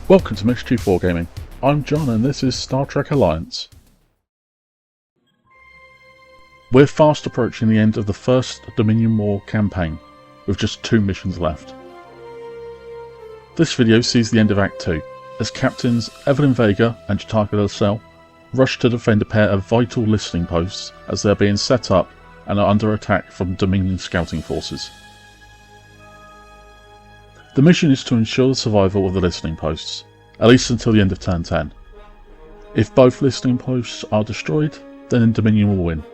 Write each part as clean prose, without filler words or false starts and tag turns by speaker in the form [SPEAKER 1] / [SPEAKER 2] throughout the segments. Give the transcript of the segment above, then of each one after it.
[SPEAKER 1] Welcome to Mischief Wargaming. I'm John and this is Star Trek Alliance. We're fast approaching the end of the first Dominion War campaign, with just 2 missions left. This video sees the end of Act 2, as Captains Evelyn Vega and Jem'Hadar Lascelles rush to defend a pair of vital listening posts as they are being set up and are under attack from Dominion scouting forces. The mission is to ensure the survival of the listening posts, at least until the end of turn 10. If both listening posts are destroyed, then Dominion will win.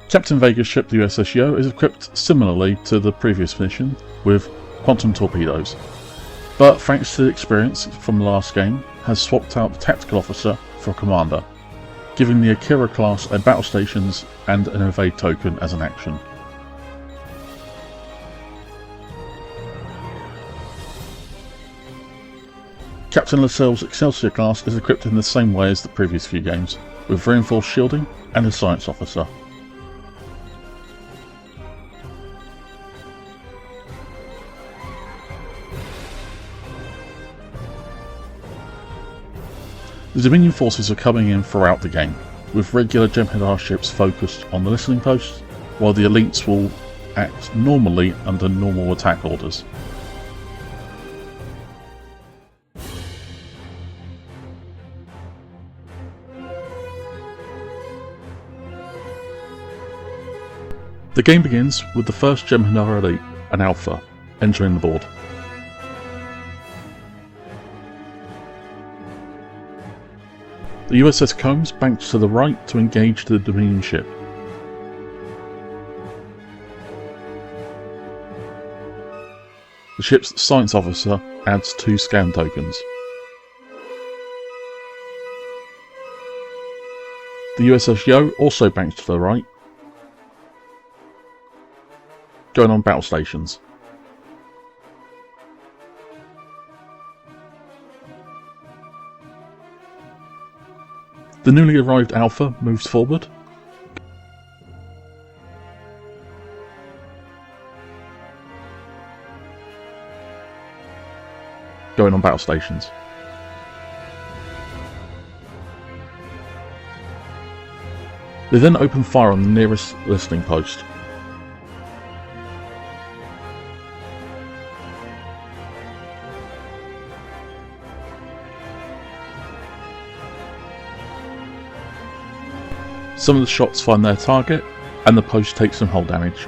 [SPEAKER 1] Captain Vega's ship, the USS Yo, is equipped similarly to the previous mission with quantum torpedoes, but thanks to the experience from the last game, has swapped out the tactical officer for a commander, giving the Akira class a battle stations and an evade token as an action. Captain Lascelles' Excelsior class is equipped in the same way as the previous few games, with reinforced shielding and a science officer. The Dominion forces are coming in throughout the game, with regular Jem'Hadar ships focused on the listening posts, while the elites will act normally under normal attack orders. The game begins with the first Jem'Hadar elite, an Alpha, entering the board. The USS Combs banks to the right to engage the Dominion ship. The ship's science officer adds 2 scan tokens. The USS Yo also banks to the right, going on battle stations. The newly arrived Alpha moves forward. Going on battle stations. They then open fire on the nearest listening post. Some of the shots find their target, and the post takes some hull damage.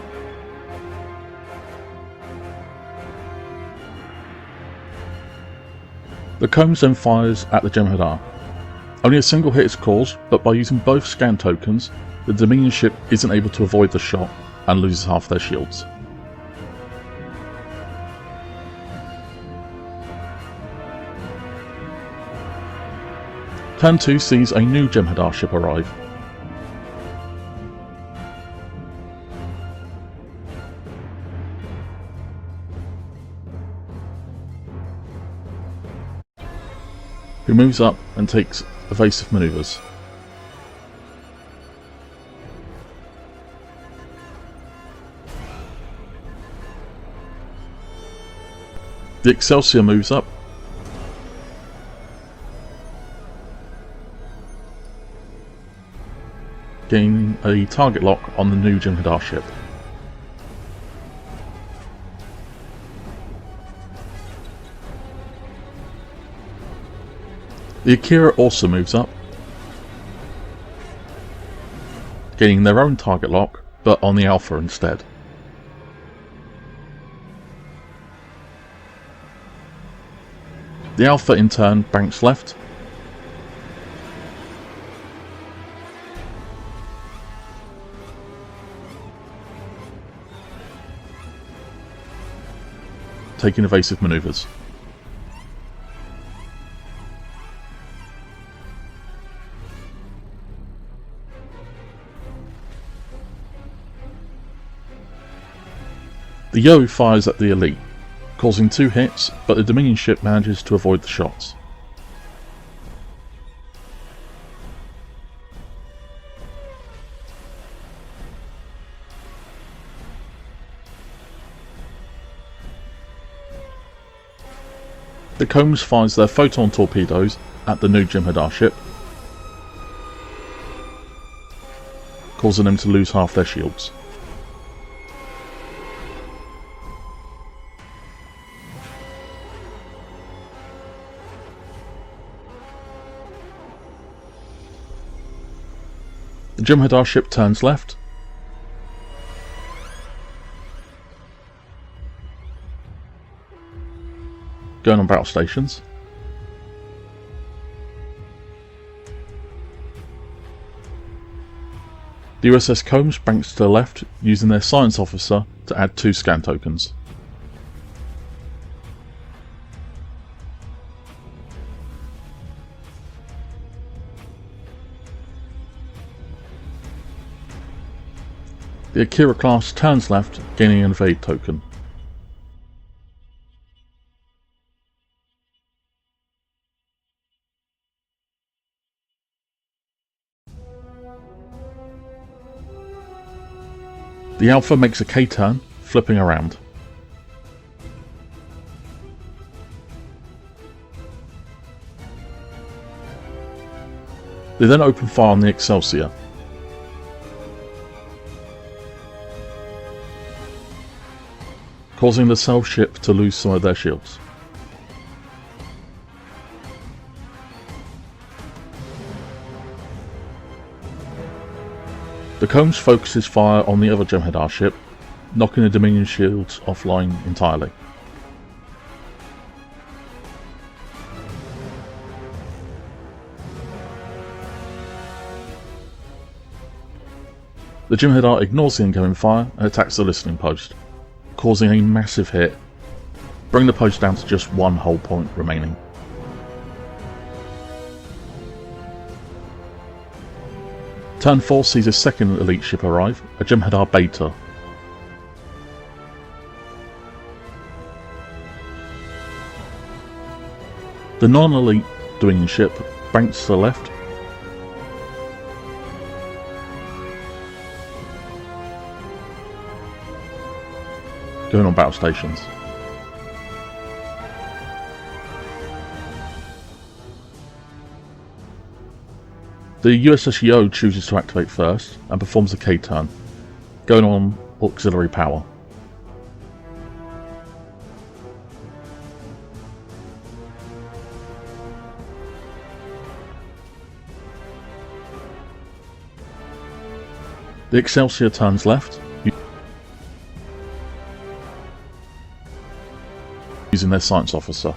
[SPEAKER 1] The Combs then fires at the Jem'Hadar. Only a single hit is caused, but by using both scan tokens, the Dominion ship isn't able to avoid the shot and loses half their shields. Turn 2 sees a new Jem'Hadar ship arrive. Who moves up and takes evasive maneuvers. The Excelsior moves up, gaining a target lock on the new Jem'Hadar ship. The Akira also moves up, gaining their own target lock, but on the Alpha instead. The Alpha in turn banks left, taking evasive maneuvers. The Yo fires at the elite, causing 2 hits, but the Dominion ship manages to avoid the shots. The Combs fires their photon torpedoes at the new Jem'Hadar ship, causing them to lose half their shields. The Jem'Hadar ship turns left, going on battle stations. The USS Combs banks to the left, using their science officer to add 2 scan tokens. The Akira class turns left, gaining an evade token. The Alpha makes a K-turn, flipping around. They then open fire on the Excelsior. Causing the Cell ship to lose some of their shields. The Combs focuses fire on the other Jem'Hadar ship, knocking the Dominion shields offline entirely. The Jem'Hadar ignores the incoming fire and attacks the listening post, causing a massive hit, bringing the post down to just 1 hull point remaining. Turn 4 sees a second elite ship arrive, a Jem'Hadar Beta. The non-elite Dominion ship banks to the left, going on battle stations. The USS Yo chooses to activate first and performs a K-turn, going on auxiliary power. The Excelsior turns left, using their science officer.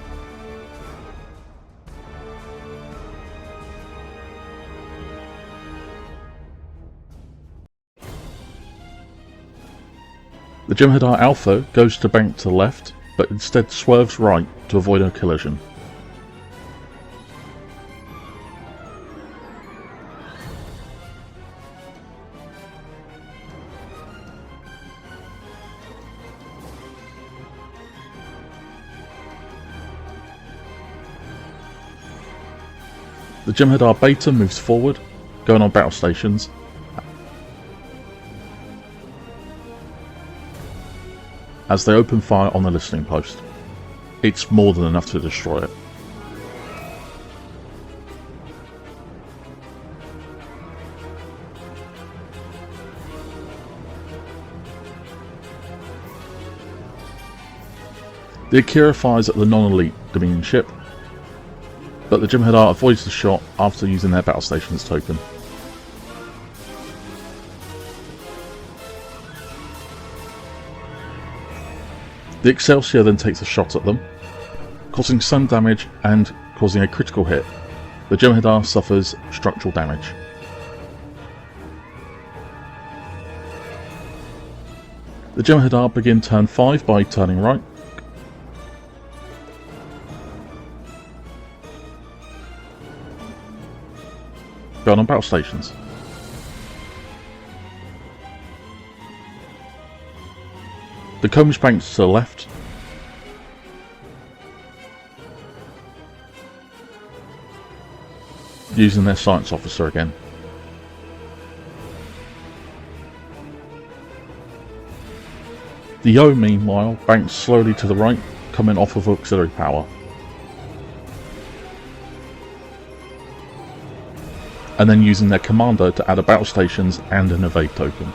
[SPEAKER 1] The Jem'Hadar Alpha goes to bank to the left, but instead swerves right to avoid a collision. The Jem'Hadar Beta moves forward, going on battle stations, as they open fire on the listening post. It's more than enough to destroy it. The Akira fires at the non-elite Dominion ship, but the Jem'Hadar avoids the shot after using their battle stations token. The Excelsior then takes a shot at them, causing some damage and causing a critical hit. The Jem'Hadar suffers structural damage. The Jem'Hadar begin turn 5 by turning right, going on battle stations. The Combs banks to the left, using their science officer again. The Yo, meanwhile, banks slowly to the right, coming off of auxiliary power. and then using their commander to add a battle stations and an evade token.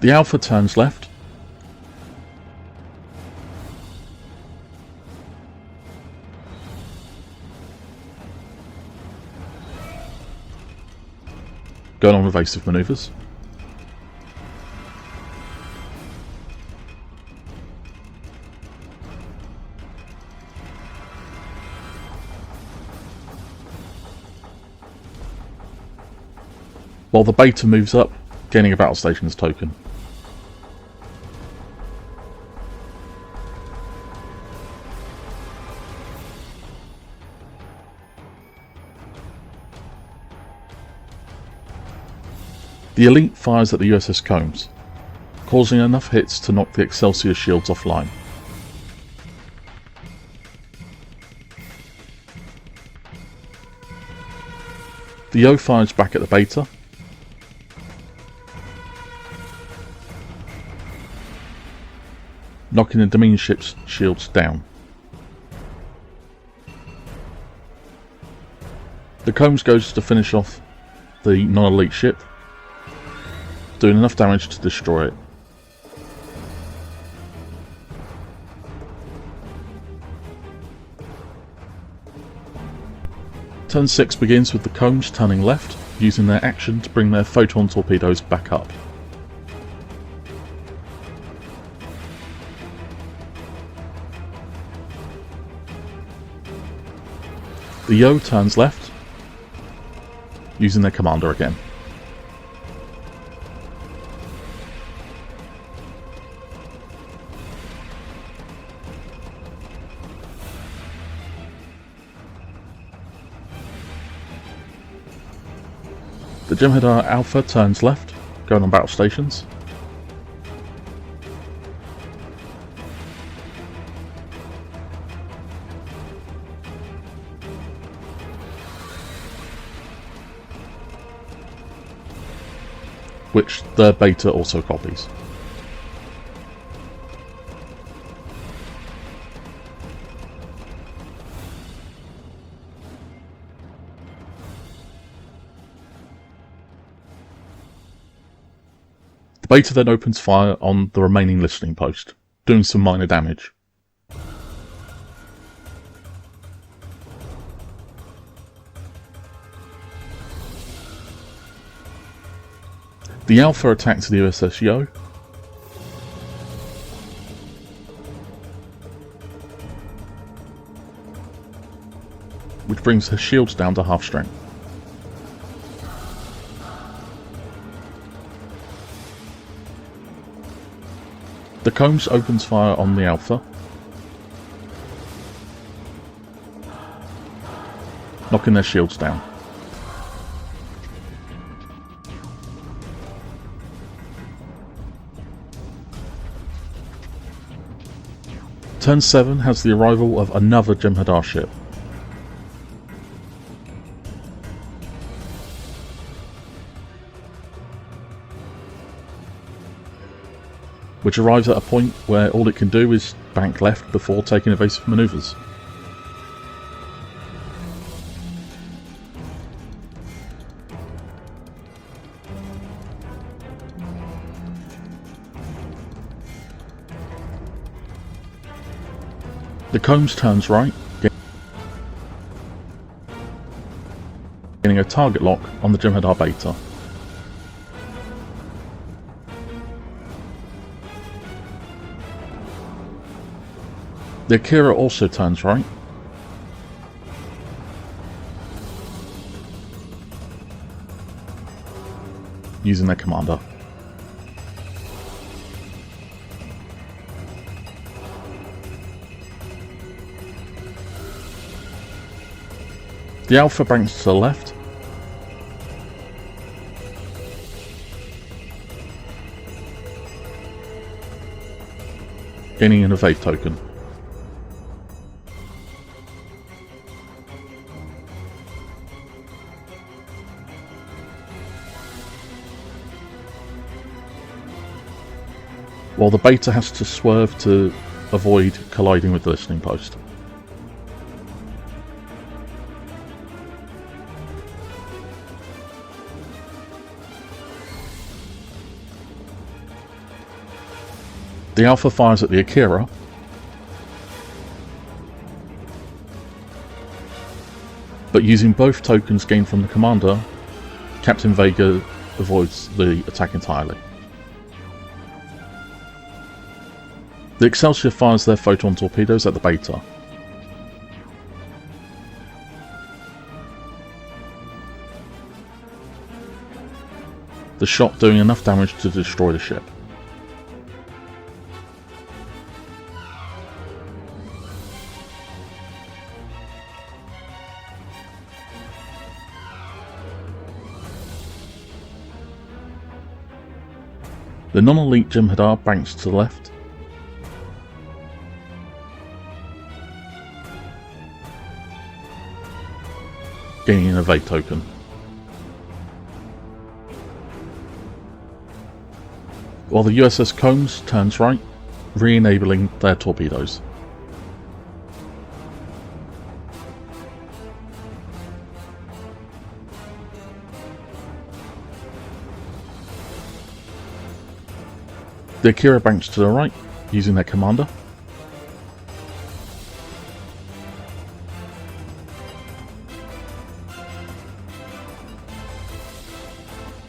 [SPEAKER 1] The Alpha turns left, going on evasive manoeuvres. While the Beta moves up, gaining a battle stations token. The Elite fires at the USS Combs, causing enough hits to knock the Excelsior shields offline. The O fires back at the Beta, knocking the Dominion ship's shields down. The Combs goes to finish off the non-elite ship, doing enough damage to destroy it. Turn 6 begins with the Combs turning left, using their action to bring their photon torpedoes back up. The Yo turns left, using their commander again. The Jem'Hadar Alpha turns left, going on battle stations. Which the Beta also copies. The Beta then opens fire on the remaining listening post, doing some minor damage. The Alpha attacks the USS Yo, which brings her shields down to half strength. The Combs opens fire on the Alpha, knocking their shields down. Turn 7 has the arrival of another Jem'Hadar ship. Which arrives at a point where all it can do is bank left before taking evasive manoeuvres. The Combs turns right, getting a target lock on the Jem'Hadar Beta. The Akira also turns right, using their commander. The Alpha banks to the left, gaining an evade token. While the Beta has to swerve to avoid colliding with the listening post. The Alpha fires at the Akira, but using both tokens gained from the commander, Captain Vega avoids the attack entirely. The Excelsior fires their photon torpedoes at the Beta. The shot doing enough damage to destroy the ship. The non-elite Jem'Hadar banks to the left. Gaining an evade token. While the USS Combs turns right, re-enabling their torpedoes. The Akira banks to the right, using their commander.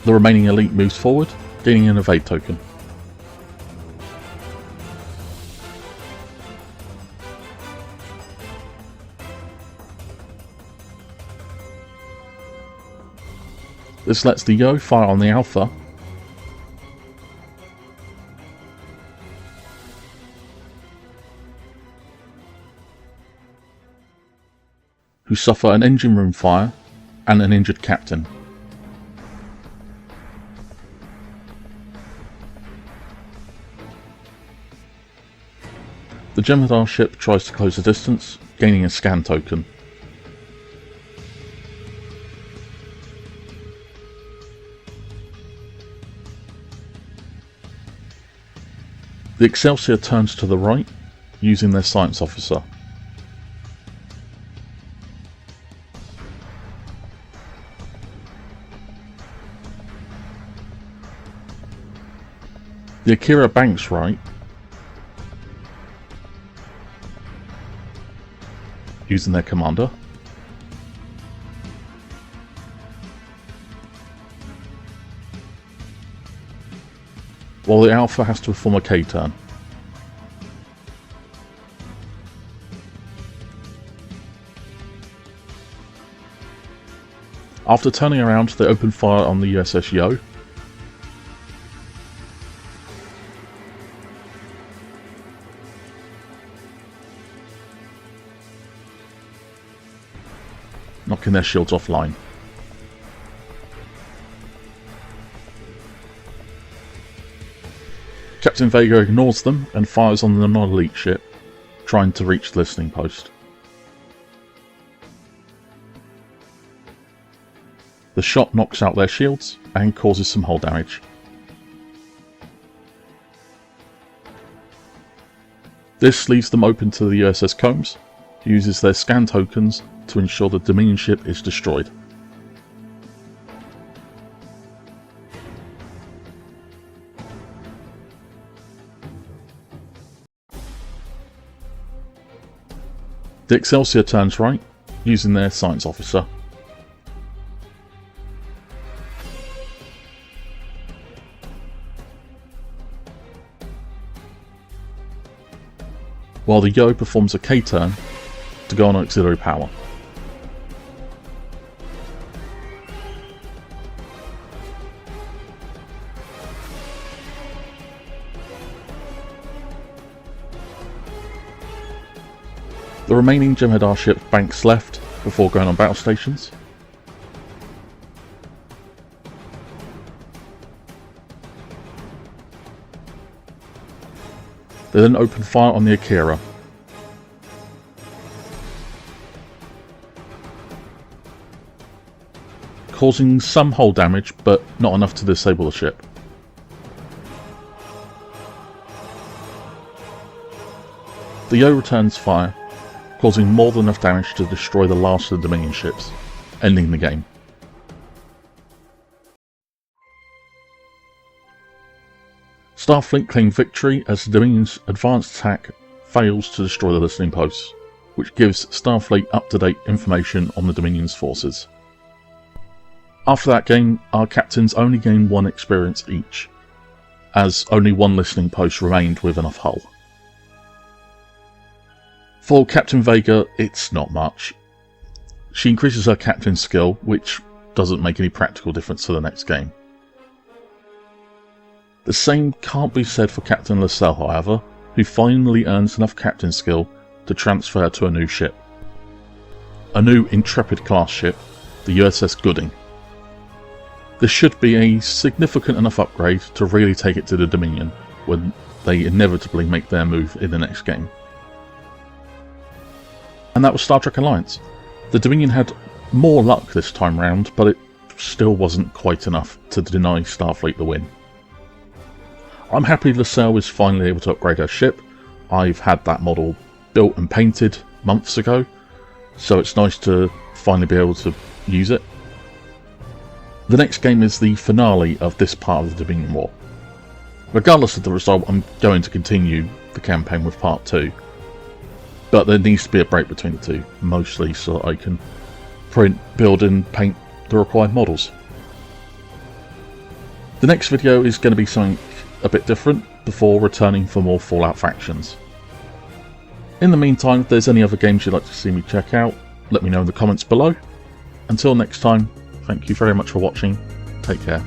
[SPEAKER 1] The remaining elite moves forward, gaining an evade token. This lets the Yo fire on the Alpha, who suffer an engine room fire and an injured captain. The Jem'Hadar ship tries to close the distance, gaining a scan token. The Excelsior turns to the right, using their science officer. The Akira banks right, using their commander. While the Alpha has to perform a K-turn. After turning around, they open fire on the USS Yo. Knocking their shields offline. Captain Vega ignores them and fires on the non-elite ship, trying to reach the listening post. The shot knocks out their shields and causes some hull damage. This leaves them open to the USS Combs, who uses their scan tokens to ensure the Dominion ship is destroyed. The Excelsior turns right, using their science officer. While the Yo performs a K-turn to go on auxiliary power. The remaining Jem'Hadar ship banks left before going on battle stations. They then open fire on the Akira. Causing some hull damage, but not enough to disable the ship. the Yo returns fire, causing more than enough damage to destroy the last of the Dominion ships, ending the game. Starfleet claimed victory as the Dominion's advanced attack fails to destroy the listening posts, which gives Starfleet up-to-date information on the Dominion's forces. After that game, our captains only gained 1 experience each, as only 1 listening post remained with enough hull. For Captain Vega, it's not much. She increases her captain skill, which doesn't make any practical difference to the next game. The same can't be said for Captain Lascelles, however, who finally earns enough captain skill to transfer to a new ship. A new Intrepid class ship, the USS Gooding. This should be a significant enough upgrade to really take it to the Dominion when they inevitably make their move in the next game. And that was Star Trek Alliance. The Dominion had more luck this time round, but it still wasn't quite enough to deny Starfleet the win. I'm happy Lascelles is finally able to upgrade her ship. I've had that model built and painted months ago, so it's nice to finally be able to use it. The next game is the finale of this part of the Dominion War. Regardless of the result, I'm going to continue the campaign with part 2. But there needs to be a break between the two, mostly so that I can print, build and paint the required models. The next video is going to be something a bit different before returning for more Fallout factions. In the meantime, if there's any other games you'd like to see me check out, let me know in the comments below. Until next time, thank you very much for watching, take care.